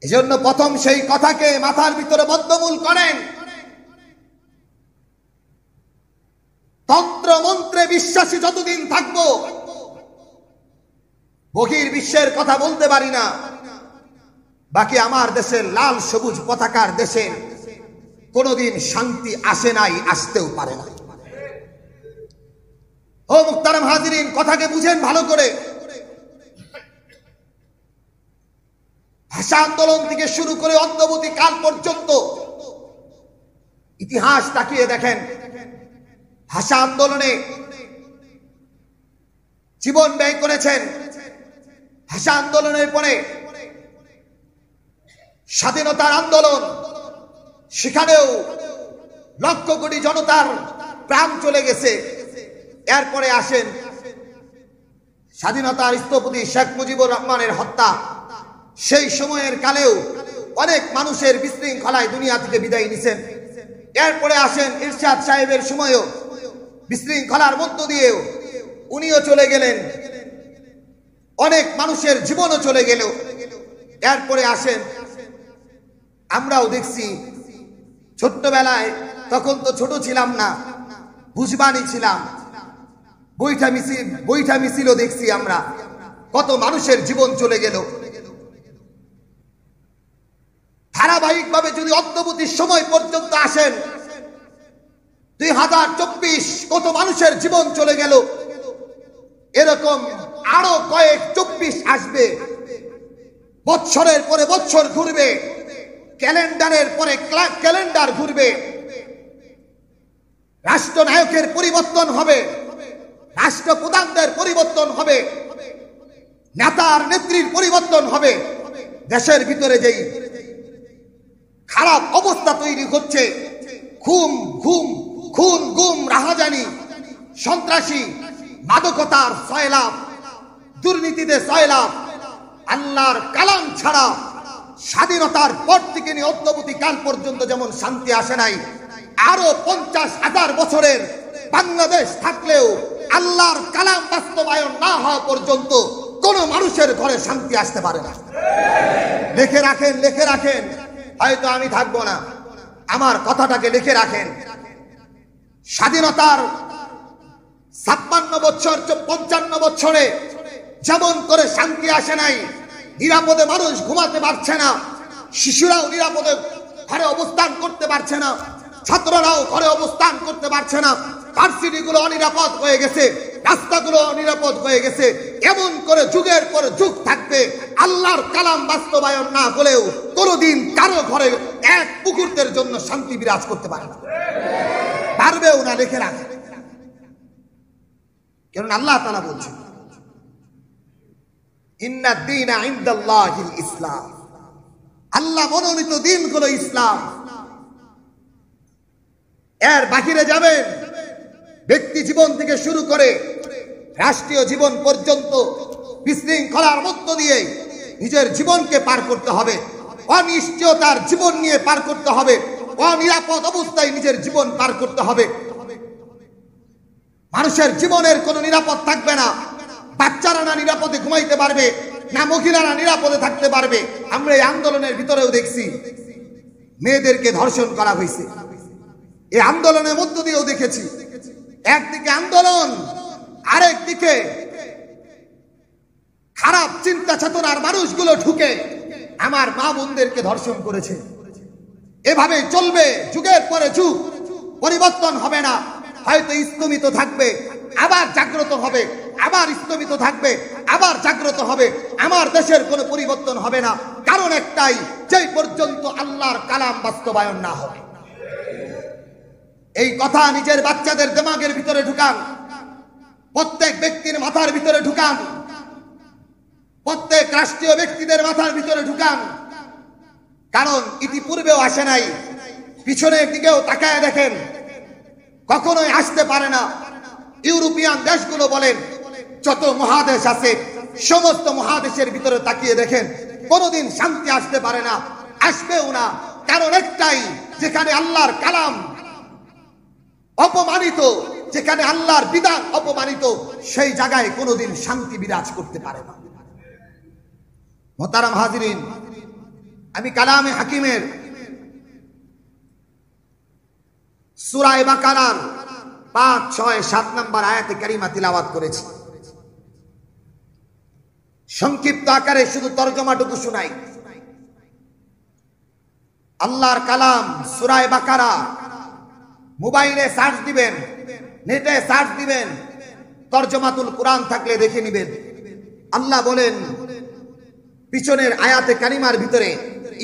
এজন্য প্রথম সেই কথাকে মাথার ভিতরে বদ্ধমূল করেন। তন্ত্র মন্ত্রে বিশ্বাসী যতদিন থাকবো, বহির বিশ্বের কথা বলতে পারি না, বাকি আমার দেশের লাল সবুজ পতাকার দেশে কোনোদিন শান্তি আসে নাই, আসতেও পারে না। ও মুহতারাম হাজিরিন, কথাকে বুঝেন ভালো করে। ভাষা আন্দোলন থেকে শুরু করে অদ্যাবধি কাল পর্যন্ত ইতিহাস তাকিয়ে দেখেন, ভাষা আন্দোলনে জীবন ব্যয় করেছেন। ভাষা আন্দোলনের পরে স্বাধীনতার আন্দোলন, সেখানেও লক্ষ কোটি জনতার প্রাণ চলে গেছে। এরপরে আসেন স্বাধীনতার স্থপতি শেখ মুজিবুর রহমানের হত্যা, সেই সময়ের কালেও অনেক মানুষের বিশৃঙ্খলায় দুনিয়া থেকে বিদায় নিছেন। এরপরে আসেন ইরশাদ সাহেবের সময়ও বিশৃঙ্খলার মধ্য দিয়েও উনিও চলে গেলেন, অনেক মানুষের জীবনও চলে গেল। এরপরে আসেন, আমরাও দেখছি ছোট্টবেলায়, তখন তো ছোট ছিলাম না, বুঝবানি ছিলাম, বৈঠা মিছিলও দেখছি আমরা, কত মানুষের জীবন চলে গেল। ধারাবাহিকভাবে যদি অদ্যাবধি সময় পর্যন্ত আসেন, 2024 কত মানুষের জীবন চলে গেল। এরকম আরো কয়েক 24 আসবে, বছরের পরে বছর ঘুরবে, ক্যালেন্ডারের পরে ক্যালেন্ডার ঘুরবে, রাষ্ট্রনায়কের পরিবর্তন হবে, রাষ্ট্রপ্রধানদের পরিবর্তন হবে, নেতার নেত্রীর পরিবর্তন হবে। দেশের ভিতরে যেই খারাপ অবস্থা তৈরি হচ্ছে, খুন গুম রাহাজানি, সন্ত্রাসী, মাদকতার সয়লাভ, দুর্নীতিতে সয়লাভ, আল্লাহর কালাম ছাড়া স্বাধীনতার পর থেকে নিয়ে অদ্যাবধি কাল পর্যন্ত যেমন শান্তি আসে নাই, আরো 50,000 বছরের বাংলাদেশ থাকলেও আল্লাহর কালাম বাস্তবায়ন না হওয়া পর্যন্ত কোন মানুষের ঘরে শান্তি আসতে পারে না। লিখে রাখেন, লিখে রাখেন, হয়তো আমি থাকবো না, আমার কথাটাকে লিখে রাখেন। স্বাধীনতার 56 বছর 55 বছরে যেমন করে শান্তি আসে নাই, নিরাপদে মানুষ ঘুমাতে পারছে না, শিশুরাও নিরাপদে ঘরে অবস্থান করতে পারছে না, ছাত্ররাও ঘরে অবস্থান করতে পারছে না, ভার্সিটিগুলো অনিরাপদ হয়ে গেছে, রাস্তাগুলো অনিরাপদ হয়ে গেছে। এমন করে যুগের পর যুগ থাকবে, আল্লাহর কালাম বাস্তবায়ন না হলেও কোনোদিন কারো ঘরে এক মুহূর্তের জন্য শান্তি বিরাজ করতে পারে না, পারবেও না। লিখে রাখে, কারণ আল্লাহ তাআলা বলছেন, ইন্নাদ দীনা ইনদাল্লাহিল ইসলাম, আল্লাহ মনোনীত দিন হলো ইসলাম। এর বাহিরে যাবেন, ব্যক্তি জীবন থেকে শুরু করে রাষ্ট্রীয় জীবন পর্যন্ত বিশৃঙ্খলার মধ্য দিয়ে নিজের জীবনকে পার করতে হবে, অনিশ্চয়তার জীবন নিয়ে পার করতে হবে, অনিরাপদ অবস্থায় নিজের জীবন পার করতে হবে। মানুষের জীবনের কোনো নিরাপদ থাকবে না, বাচ্চারা না নিরাপদে ঘুমাইতে পারবে, না মহিলারা নিরাপদে থাকতে পারবে। আমরা এই আন্দোলনের ভিতরেও দেখছি মেয়েদেরকে ধর্ষণ করা হয়েছে, এই আন্দোলনের মধ্য দিয়েও দেখেছি। একদিকে আন্দোলন, আরেক দিকে খারাপ চিন্তা চেতনার মানুষগুলো ঢুকে আমার মা বোনদেরকে ধর্ষণ করেছে। এভাবে চলবে, যুগের পরে যুগ, পরিবর্তন হবে না, হয়তো স্তমিত থাকবে, আবার জাগ্রত হবে, আবার স্তমিত থাকবে, আবার জাগ্রত হবে। আমার দেশের কোনো পরিবর্তন হবে না, কারণ একটাই, যেই পর্যন্ত আল্লাহর কালাম বাস্তবায়ন না হবে। এই কথা নিজের বাচ্চাদের দিমাগের ভিতরে ঢুকান, প্রত্যেক ব্যক্তির মাথার ভিতরে ঢুকান, প্রত্যেক রাষ্ট্রীয় ব্যক্তিদের মাথার ভিতরে ঢুকান। কারণ ইতিপূর্বেও আসে নাই, পিছনের দিকেও তাকায় দেখেন, কখনোই আসতে পারে না। ইউরোপিয়ান দেশগুলো বলেন, যত মহাদেশ আছে সমস্ত মহাদেশের ভিতরে তাকিয়ে দেখেন, কোনোদিন শান্তি আসতে পারে না, আসবেও না। কারণ একটাই, যেখানে আল্লাহর কালাম অপমানিত, যেখানে আল্লাহর বিধান অপমানিত, সেই জায়গায় কোনোদিন শান্তি বিরাজ করতে পারে না। মোহতারাম হাজিরিন, আমি কালামে হাকিমের সূরা বাকারার 5, 6, 7 নম্বর আয়াতে কারিমা তিলাওয়াত করেছি। সংক্ষিপ্ত আকারে শুধু তরজমাটুকু শোনাই। আল্লাহর কালাম সূরা বাকারা মোবাইলে সার্চ দিবেন, নেটে সার্চ দিবেন, তরজমাতুল কোরআন থাকলে দেখে নিবেন। আল্লাহ বলেন পিছনের আয়াতে কারিমার ভিতরে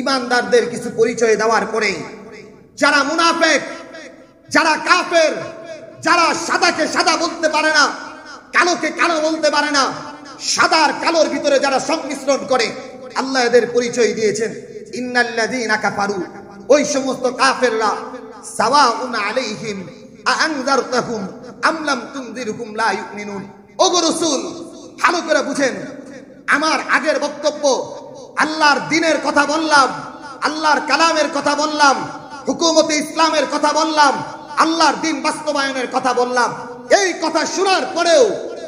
ঈমানদারদের কিছু পরিচয় দেওয়ার পরে যারা মুনাফিক, যারা কাফের, যারা সাদাকে সাদা বলতে পারে না, কালোকে কালো বলতে পারে না, সাদার কালোর ভিতরে যারা সংমিশ্রণ করে, আল্লাহ এদের পরিচয় দিয়েছেন ইন্নাল্লাযীনা কাফারু, ওই সমস্ত কাফেররা সাওয়াউন আলাইহিম আনযারতাহুম আম লাম তুনযিরহুম লা ইউমিনুন। ওগো রাসূল, ভালো করে বুঝেন, আমার আগের বক্তব্য আল্লাহর দ্বীনের কথা বললাম, আল্লাহর কালামের কথা বললাম, হুকুমতে ইসলামের কথা বললাম, আল্লাহর দ্বীন বাস্তবায়নের কথা বললাম। এই কথা শোনার পরেও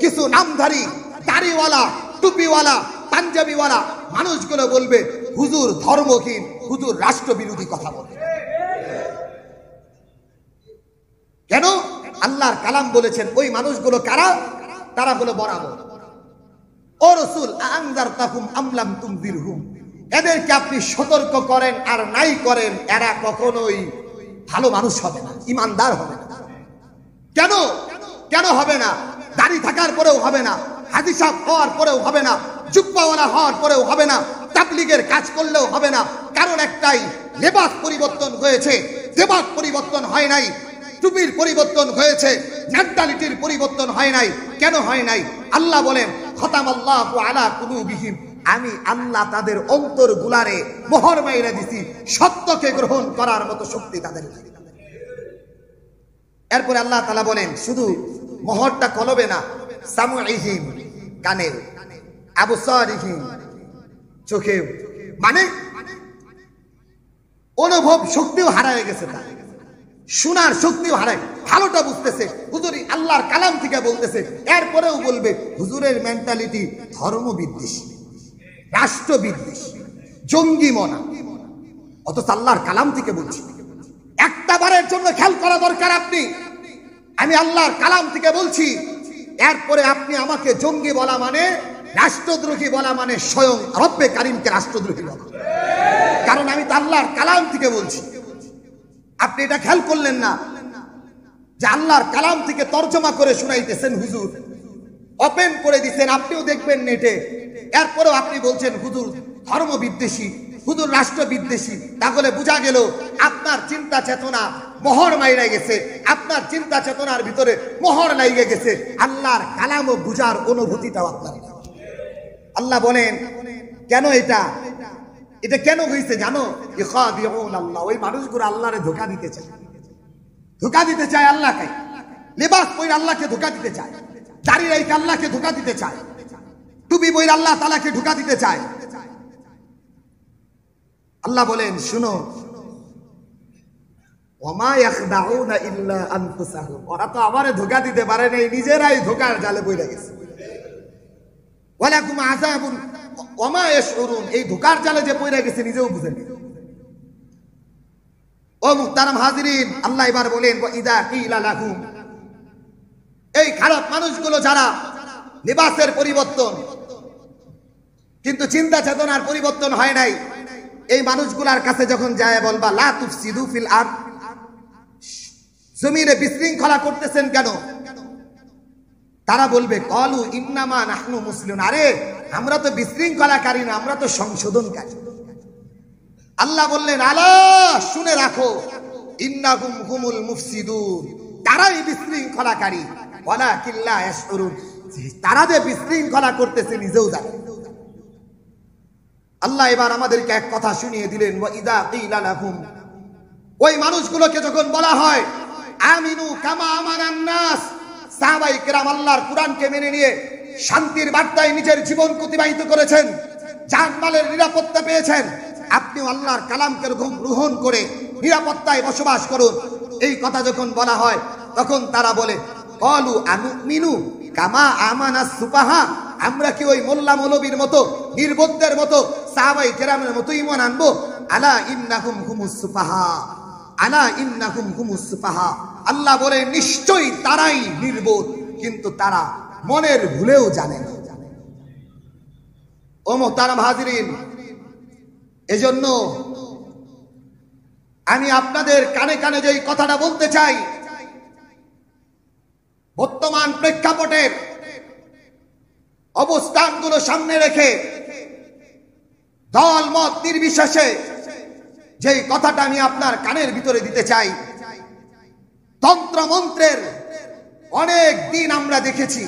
কিছু নামধারী, দাড়িওয়ালা, টুপিওয়ালা, পাঞ্জাবিওয়ালা মানুষগুলো বলবে হুজুর ধর্মহীন, হুজুর রাষ্ট্রবিরোধী কথা বলে। কেন? আল্লাহর কালাম বলেছেন ওই মানুষগুলো কারা? তারা হলো বরাবর। ও রাসূল আনযারতাকুম আম লাম তুনযিরহুম, এদেরকে আপনি সতর্ক করেন আর নাই করেন, এরা কখনোই ভালো মানুষ হবে না, ইমানদার হবে না। কেন? কেন হবে না? দাড়ি থাকার পরেও হবে না, হাজী সাহেব হওয়ার পরেও হবে না, জুব্বাওয়ালা হওয়ার পরেও হবে না, তাবলীগের কাজ করলেও হবে না। কারণ একটাই, লেবাস পরিবর্তন হয়েছে, দেবাত পরিবর্তন হয় নাই। টুপির পরিবর্তন হয়েছে, মেন্টালিটির পরিবর্তন হয় নাই। কেন হয় নাই? আল্লাহ বলেন খতামাল্লাহু আলা কুলুবিহিম, আমি আল্লাহ তাদের অন্তর গুলারে মোহর মাইরা দিছি, সত্যকে গ্রহণ করার মতো শক্তি তাদের নাই। এরপরে আল্লাহ তাআলা বলেন শুধু মোহরটা কলবে না, সামউইহিম কানে, আবসারিহিম চোখে, মানে অনুভব শক্তিও হারায় গেছে, তার শোনার শক্তিও হারায়। ভালোটা বুঝতেছে, হুজুর আল্লাহর কালাম থেকে বলতেছে, এরপরেও বলবে হুজুরের মেন্টালিটি ধর্ম বিদ্বেষী, রাষ্ট্র বিদ্বেষী, জঙ্গি মনা, অথচ আল্লাহর কালাম থেকে বলছি। একটা বারের জন্য খেয়াল করা দরকার আপনি, আমি আল্লাহর কালাম থেকে বলছি, এরপরে আপনি আমাকে জঙ্গি বলা মানে, রাষ্ট্রদ্রোহী বলা মানে স্বয়ং রব্বে কারিমকে রাষ্ট্রদ্রোহী বলা। কারণ আমি তো আল্লাহর কালাম থেকে বলছি। আপনি এটা খেয়াল করলেন না যে আল্লাহর কালাম থেকে তর্জমা করে শুনাইতেছেন হুজুর, ওপেন করে দিচ্ছেন, আপনিও দেখবেন নেটে। এরপরেও আপনি বলছেন হুজুর ধর্ম বিদ্বেষী, হুজুর রাষ্ট্র বিদ্বেষী। তাহলে বোঝা গেল আপনার চিন্তা চেতনা মোহর মাইরা গেছে, আপনার চিন্তা চেতনার ভিতরে মোহর লাইগে গেছে, আল্লাহর কালাম ও বুঝার অনুভূতিটাও আপনার। আল্লাহ বলেন কেন এটা কেন হয়েছে জানো? আল্লাহ, ওই মানুষগুলো আল্লাহরে ধোঁকা দিতে চায়, ধোঁকা দিতে চায় আল্লাহকে। লেবাস পরে আল্লাহকে ধোঁকা দিতে চায়, দাড়ি রাইখে আল্লাহকে ধোঁকা দিতে চায়, টুপি পরে আল্লাহ তাআলাকে ধোঁকা দিতে চায়। আল্লাহ বলেন শুনো, ওমা ইয়াখদাউনা ইল্লা আনফুসাহুম, ওরা তো আমারে ধোঁকা দিতে পারে না, নিজেরাই ধোঁকার জালে পড়ে গেছে। ওয়ালাকুম আযাবুন ওমা ইয়াশউরুন, এই ধোঁকার জালে যে পড়ে গেছে নিজেও বুঝেন। ও মুহতারাম হাজিরিন, আল্লাহ এবার বলেন ওয়াইদা কিলা লাহুম, এই খারাপ মানুষগুলো যারা লিবাসের পরিবর্তন কিন্তু চিন্তা চেতনার পরিবর্তন হয় নাই, এই মানুষগুলার কাছে যখন যায় বলবা লা তুফসিদু ফিল আরদ, জমিনে বিশৃঙ্খলা করতেছেন কেন? তারা বলবে কলু ইন্নামা নাহনু মুসলিমুন, আরে আমরা তো বিশৃঙ্খলাকারী না, আমরা তো সংশোধনকারী। আল্লাহ বললেন আলা, শুনে রাখো, ইন্নাহুম হুমুল মুফসিদুন, তারাই বিশৃঙ্খলাকারী, ওয়ালাকিন লা ইয়াশউরুন, তারা যে বিশৃঙ্খলা করতেছে নিজেও জানে। আল্লাহ এবার আমাদেরকে এক কথা শুনিয়ে দিলেন ওয়াইদা কিলা লাহুম, ওই মানুষগুলোকে যখন বলা হয় আমিনু কামা আমানান নাস, সাহাবায়ে কেরাম আল্লাহর কোরআনকে মেনে নিয়ে শান্তির বার্তায় নিজের জীবন অতিবাহিত করেছেন, জানমালের নিরাপত্তা পেয়েছেন। আপনিও আল্লাহর কালামকে গ্রহণ করে নিরাপত্তায় বসবাস করুন। এই কথা যখন বলা হয় তখন তারা বলে কলু আনুমিনু কামা আমানাস সুফাহা, আমরা কি ওই মোল্লা মৌলবীর মতো, নির্বোধদের মতো, সাহাবায়ে কেরামের মতো ঈমান আনবো? আলা ইন্নাহুম হুমুস সুফাহা, আলা ইন্নাহুম হুমুস সুফাহা। আল্লাহ বলে নিশ্চয়ই তারাই নির্বোধ, কিন্তু তারা মনের ভুলেও জানে না। ও মুহতারাম হাজিরিন, এজন্য আমি আপনাদের কানে কানে যে কথাটা বলতে চাই, বর্তমান প্রেক্ষাপটের অবস্থানগুলো সামনে রেখে দল মত নির্বিশেষে যে কথাটা আমি আপনার কানের ভিতরে দিতে চাই, তন্ত্রমন্ত্রের অনেক দিন আমরা দেখেছি,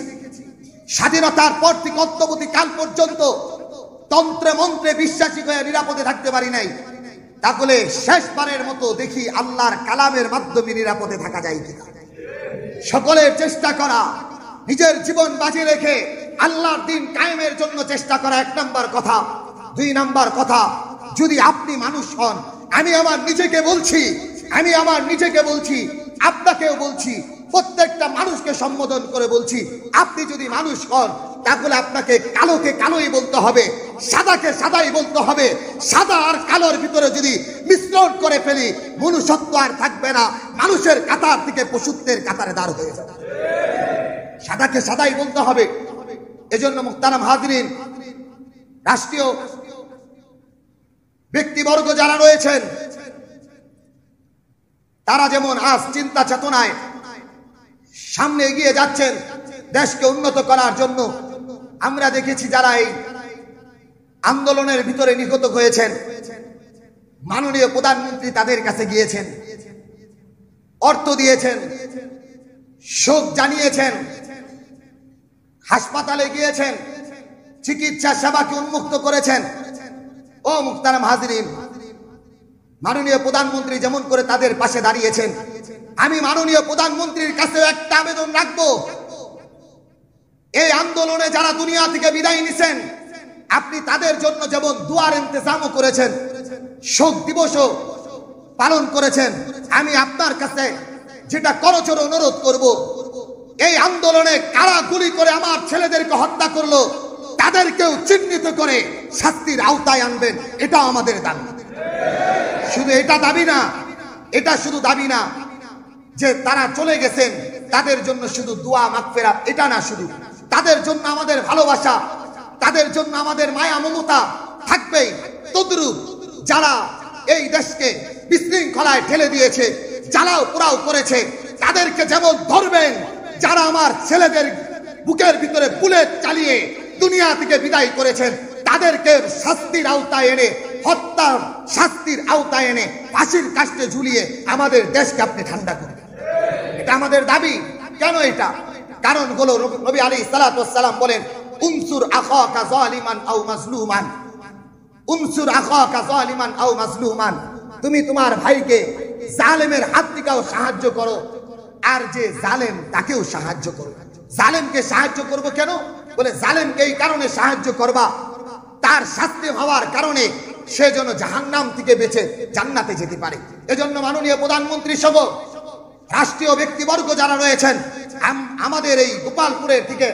স্বাধীনতার পর থেকে অদ্যাবধি কাল পর্যন্ত তন্ত্রে মন্ত্রে বিশ্বাসী হয়ে নিরাপদে থাকতে পারি নাই। তাহলে শেষবারের মতো দেখি আল্লাহর কালামের মাধ্যমে নিরাপদে থাকা যায় কিনা। সকলের চেষ্টা করা, নিজের জীবন বাজি রেখে আল্লাহর দিন কায়েমের জন্য চেষ্টা করা এক নাম্বার কথা। দুই নাম্বার কথা, যদি আপনি মানুষ হন, আমি আমার নিজেকে বলছি, আপনাকেও বলছি, প্রত্যেকটা মানুষকে সম্বোধন করে বলছি, আপনি যদি মানুষ হন তাহলে আপনাকে কালোকে কালোই বলতে হবে, সাদাকে সাদাই বলতে হবে। সাদা আর কালোর ভিতরে যদি মিশ্রণ করে ফেলি, মনুষ্যত্ব আর থাকবে না, মানুষের কাতার থেকে পশুত্বের কাতারে দাঁড় হয়ে যাবে। সাদাকে সাদাই বলতে হবে। এজন্য মুহতারাম হাজিরিন, রাষ্ট্রীয় ব্যক্তিবর্গ যারা রয়েছেন, তারা যেমন আজ চিন্তা চেতনায় সামনে এগিয়ে যাচ্ছেন দেশকে উন্নত করার জন্য, আমরা দেখেছি যারা এই আন্দোলনের ভিতরে নিহত হয়েছেন, মাননীয় প্রধানমন্ত্রী তাদের কাছে গিয়েছেন, অর্থ দিয়েছেন, শোক জানিয়েছেন, হাসপাতালে গিয়েছেন, চিকিৎসা সেবাকে উন্মুক্ত করেছেন। ও মুহতারাম হাজিরিন, মাননীয় প্রধানমন্ত্রী যেমন করে তাদের পাশে দাঁড়িয়েছেন, আমি মাননীয় প্রধানমন্ত্রীর কাছে একটা আবেদন রাখবো, এই আন্দোলনে যারা দুনিয়া থেকে বিদায় নিছেন, আপনি তাদের জন্য যেমন দুয়ার ইন্তজামও করেছেন, শোক দিবসও পালন করেছেন, আমি আপনার কাছে যেটা করজোড়ে অনুরোধ করব, এই আন্দোলনে কারা গুলি করে আমার ছেলেদেরকে হত্যা করলো তাদেরকেও চিহ্নিত করে শাস্তির আওতায় আনবেন, এটা আমাদের দাবি। শুধু এটা দাবি না, এটা শুধু দাবি না যে তারা চলে গেছেন তাদের জন্য শুধু দোয়া মাগফিরাত, এটা না, শুধু তাদের জন্য আমাদের ভালোবাসা, তাদের জন্য আমাদের মায়া মমতা থাকবেই। তদ্রুপ যারা এই দেশকে বিশৃঙ্খলায় ঠেলে দিয়েছে, জ্বালাও পোড়াও করেছে, তাদেরকে যেমন ধরবেন, যারা আমার ছেলেদের বুকের ভিতরে বুলেট চালিয়ে দুনিয়া থেকে বিদায় করেছেন, তাদেরকে শাস্তির আওতায় এনে, হত্যার শাস্তির আওতায় এনে ফাঁসির কাস্টে ঝুলিয়ে আমাদের দেশকে আপনি ঠান্ডা করবেন, এটা আমাদের দাবি। কেন এটা? কারণ হলো নবী আলাইহিস সালাতু ওয়াস সালাম বলেন, উনসুর আখাকা যালিমান আও মাজলুমান, উনসুর আখাকা যালিমান আও মাজলুমান, তুমি তোমার ভাইকে জালেমের হাত থেকেও সাহায্য করো, আর যে জালেম তাকেও সাহায্য করো। জালেমকে সাহায্য করব কেন? বলে জালেমকে এই কারণে সাহায্য করবা, তার শাস্তি হওয়ার কারণে সে যেন জাহান্নাম থেকে বেঁচে জান্নাতে যেতে পারে। এজন্য মাননীয় প্রধানমন্ত্রী সহ রাষ্ট্রীয় ব্যক্তিবর্গ যারা রয়েছেন, আমাদের এই গোপালপুরের থেকে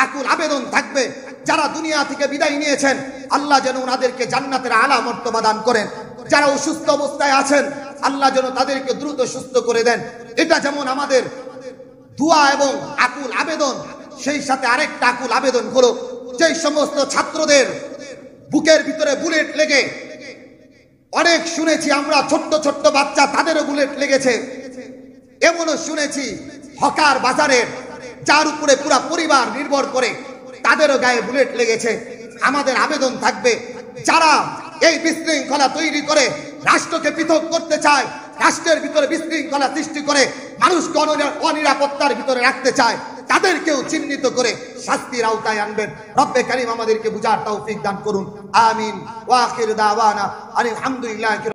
আকুল আবেদন থাকবে, যারা দুনিয়া থেকে বিদায় নিয়েছেন, আল্লাহ যেন ওনাদেরকে জান্নাতের আলা মর্তবা দান করেন। যারা অসুস্থ অবস্থায় আছেন, আল্লাহ যেন তাদেরকে দ্রুত সুস্থ করে দেন। এটা যেমন আমাদের দোয়া এবং আকুল আবেদন, সেই সাথে আরেকটা আকুল আবেদন হলো, যেই সমস্ত ছাত্রদের বুকের ভিতরে বুলেট লেগে, অনেক শুনেছি আমরা ছোট্ট ছোট্ট বাচ্চা তাদেরও বুলেট লেগেছে, এমনও শুনেছি হকার বাজারের যার উপরে পুরা পরিবার নির্ভর করে তাদেরও গায়ে বুলেট লেগেছে। আমাদের আবেদন থাকবে, যারা এই বিশৃঙ্খলা তৈরি করে রাষ্ট্রকে পৃথক করতে চায়, রাষ্ট্রের ভিতরে বিশৃঙ্খলা সৃষ্টি করে মানুষকে অনিরাপত্তার ভিতরে রাখতে চায়, তাদেরকেও চিহ্নিত করে শাস্তির আওতায় আনবেন। রব্বে কারীম আমাদেরকে বুঝার তৌফিক দান করুন। আমিন। ওয়া আখির দাওয়ানা আলহামদুলিল্লাহ।